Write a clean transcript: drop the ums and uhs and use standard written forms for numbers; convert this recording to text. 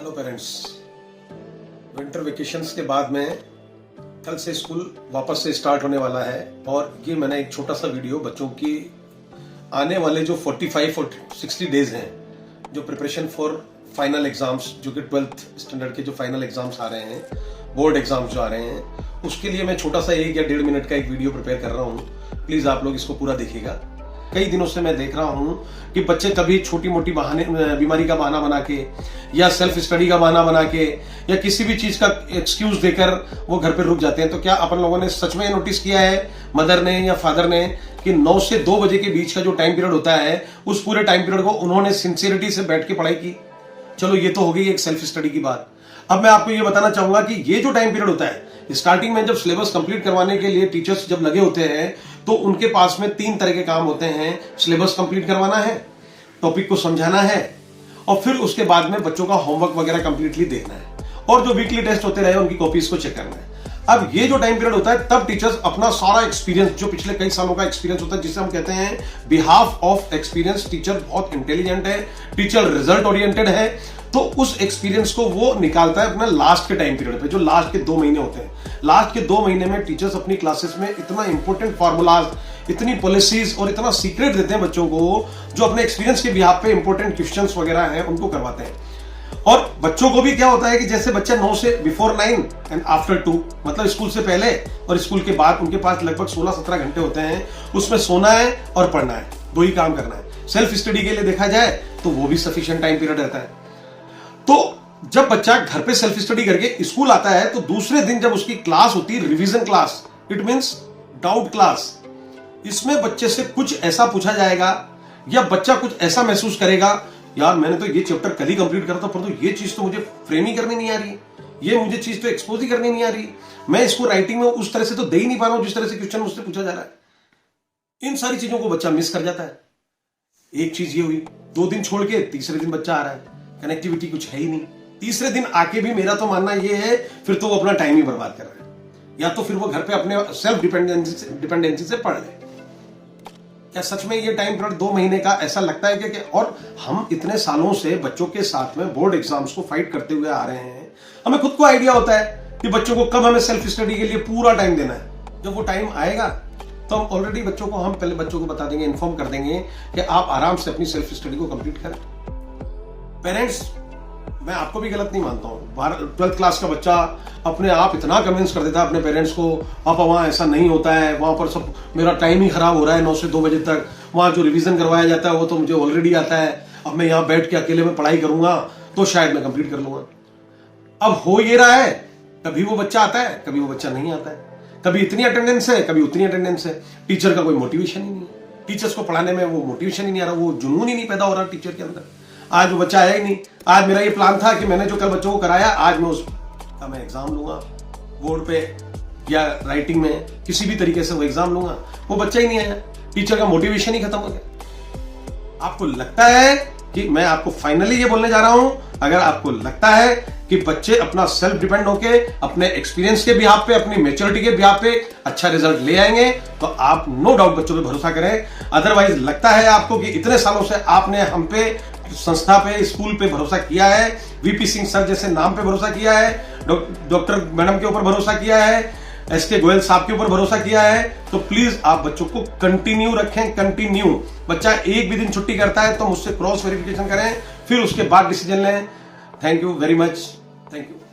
Hello parents, winter vacations के बाद में कल से स्कूल वापस से स्टार्ट होने वाला है और ये मैंने एक छोटा सा वीडियो बच्चों की आने वाले जो 45 और 60 डेज हैं, जो प्रिपरेशन फॉर फाइनल एग्जाम्स, जो कि 12th स्टैंडर्ड के जो फाइनल एग्जाम्स आ रहे हैं, बोर्ड एग्जाम्स जो आ रहे हैं, उसके लिए मैं छोटा सा 1 या 1.5 मिनट का एक वीडियो प्रिपेयर कर रहा हूँ। प्लीज आप लोग इसको पूरा देखिएगा। कई दिनों से मैं देख रहा हूं कि बच्चे कभी छोटी मोटी बीमारी का बहाना बना के या सेल्फ स्टडी का बहाना बना के या किसी भी चीज का एक्सक्यूज देकर वो घर पे रुक जाते हैं। तो क्या अपन लोगों ने सच में नोटिस किया है, मदर ने या फादर ने, कि 9 से 2 बजे के बीच का जो टाइम पीरियड होता है उस पूरे टाइम पीरियड को उन्होंने सिंसियरिटी से बैठ के पढ़ाई की? चलो ये तो हो गई एक सेल्फ स्टडी की बात। अब मैं आपको ये बताना चाहूंगा कि ये जो टाइम पीरियड होता है, स्टार्टिंग में जब सिलेबस कंप्लीट करवाने के लिए टीचर्स जब लगे होते हैं तो उनके पास में 3 तरह के काम होते हैं। सिलेबस कंप्लीट करवाना है, टॉपिक को समझाना है और फिर उसके बाद में बच्चों का होमवर्क वगैरह कंप्लीटली देखना है और जो वीकली टेस्ट होते रहे उनकी कॉपीज को चेक करना है। अब ये जो टाइम पीरियड होता है तब टीचर्स अपना सारा एक्सपीरियंस, जो पिछले कई सालों का एक्सपीरियंस होता है, जिसे हम कहते हैं बिहाफ ऑफ एक्सपीरियंस, टीचर बहुत इंटेलिजेंट है, टीचर रिजल्ट ओरिएंटेड है, तो उस एक्सपीरियंस को वो निकालता है अपना लास्ट के टाइम पीरियड पे, जो लास्ट के 2 महीने होते हैं। लास्ट के 2 महीने में टीचर्स अपनी क्लासेस में इतना इंपॉर्टेंट फॉर्मूलाज, इतनी पॉलिसीज और इतना सीक्रेट देते हैं बच्चों को, जो अपने एक्सपीरियंस के बिहाफ पे इंपॉर्टेंट क्वेश्चंस वगैरह हैं उनको करवाते हैं। और बच्चों को भी क्या होता है कि जैसे बच्चा 9 से बिफोर 9 एंड आफ्टर 2, मतलब स्कूल से पहले और स्कूल के बाद उनके पास लगभग 16-17 घंटे होते हैं। उसमें सोना है और पढ़ना है, 2 ही काम करना है। सेल्फ स्टडी के लिए देखा जाए तो वो भी सफिशिएंट टाइम पीरियड रहता है। तो जब बच्चा घर पे सेल्फ स्टडी करके स्कूल आता है तो दूसरे दिन जब उसकी क्लास होती है, revision class, it means doubt class, इसमें बच्चे से कुछ ऐसा पूछा जाएगा या बच्चा कुछ ऐसा महसूस करेगा, यार मैंने तो ये चैप्टर कल ही कंप्लीट करा था, परंतु ये चीज तो मुझे फ्रेम ही करनी नहीं आ रही, ये मुझे चीज तो एक्सपोज ही करनी नहीं आ रही, मैं इसको राइटिंग में उस तरह से तो दे ही नहीं पा रहा हूं जिस तरह से क्वेश्चन मुझसे पूछा जा रहा है। इन सारी चीजों को बच्चा मिस कर जाता है। एक चीज ये हुई, 2 दिन छोड़ के तीसरे दिन बच्चा आ रहा है, कनेक्टिविटी कुछ है ही नहीं। तीसरे दिन आके भी मेरा तो मानना ये है फिर तो वो अपना टाइम ही बर्बाद कर रहा है, या तो फिर वो घर पे अपने सेल्फ डिपेंडेंसी से पढ़ ले। क्या सच में ये टाइम पीरियड 2 महीने का ऐसा लगता है कि और हम इतने सालों से बच्चों के साथ में बोर्ड एग्जाम्स को फाइट करते हुए आ रहे हैं, हमें खुद को आइडिया होता है कि बच्चों को कब हमें सेल्फ स्टडी के लिए पूरा टाइम देना है। जब वो टाइम आएगा तो हम ऑलरेडी बच्चों को, हम पहले बच्चों को बता देंगे, इन्फॉर्म कर देंगे कि आप आराम से अपनी सेल्फ स्टडी को कंप्लीट करें। पेरेंट्स, मैं आपको भी गलत नहीं मानता हूँ। 12th क्लास का बच्चा अपने आप इतना कन्विंस कर देता है अपने पेरेंट्स को, पापा वहाँ ऐसा नहीं होता है, वहाँ पर सब मेरा टाइम ही खराब हो रहा है 9 से 2 बजे तक, वहाँ जो रिवीजन करवाया जाता है वो तो मुझे ऑलरेडी आता है, अब मैं यहाँ बैठ के अकेले में पढ़ाई करूंगा तो शायद मैं कंप्लीट कर लूंगा। अब हो ये रहा है, कभी वो बच्चा आता है, कभी वो बच्चा नहीं आता है, कभी इतनी अटेंडेंस है, कभी उतनी अटेंडेंस है, टीचर का कोई मोटिवेशन ही नहीं है, टीचर्स को पढ़ाने में वो मोटिवेशन ही नहीं आ रहा, वो जुनून ही नहीं पैदा हो रहा टीचर के अंदर। आज वो बच्चा आया ही नहीं। आज मेरा ये प्लान था कि मैंने जो कल बच्चों को कराया, आज मैं उसका मैं एग्जाम लूंगा बोर्ड पे या राइटिंग में, किसी भी तरीके से वो एग्जाम लूंगा, वो बच्चा ही नहीं आया, टीचर का मोटिवेशन ही खत्म हो गया। आपको लगता है कि मैं आपको फाइनली ये बोलने जा रहा हूं, अगर आपको लगता है कि बच्चे अपना सेल्फ डिपेंड होके अपने एक्सपीरियंस के बिहाफ पे, अपनी मैच्योरिटी के बिहाफ पे अच्छा रिजल्ट ले आएंगे, तो आप नो डाउट बच्चों पे भरोसा करें। अदरवाइज लगता है आपको कि इतने सालों से आपने हम पे, संस्था पे, स्कूल पे भरोसा किया है, वीपी सिंह सर जैसे नाम पे भरोसा किया है, डॉक्टर मैडम के ऊपर भरोसा किया है, एसके गोयल साहब के ऊपर भरोसा किया है, तो प्लीज आप बच्चों को कंटिन्यू रखें, कंटिन्यू। बच्चा एक भी दिन छुट्टी करता है तो मुझसे क्रॉस वेरिफिकेशन करें, फिर उसके बाद डिसीजन लें। Thank you very much, thank you.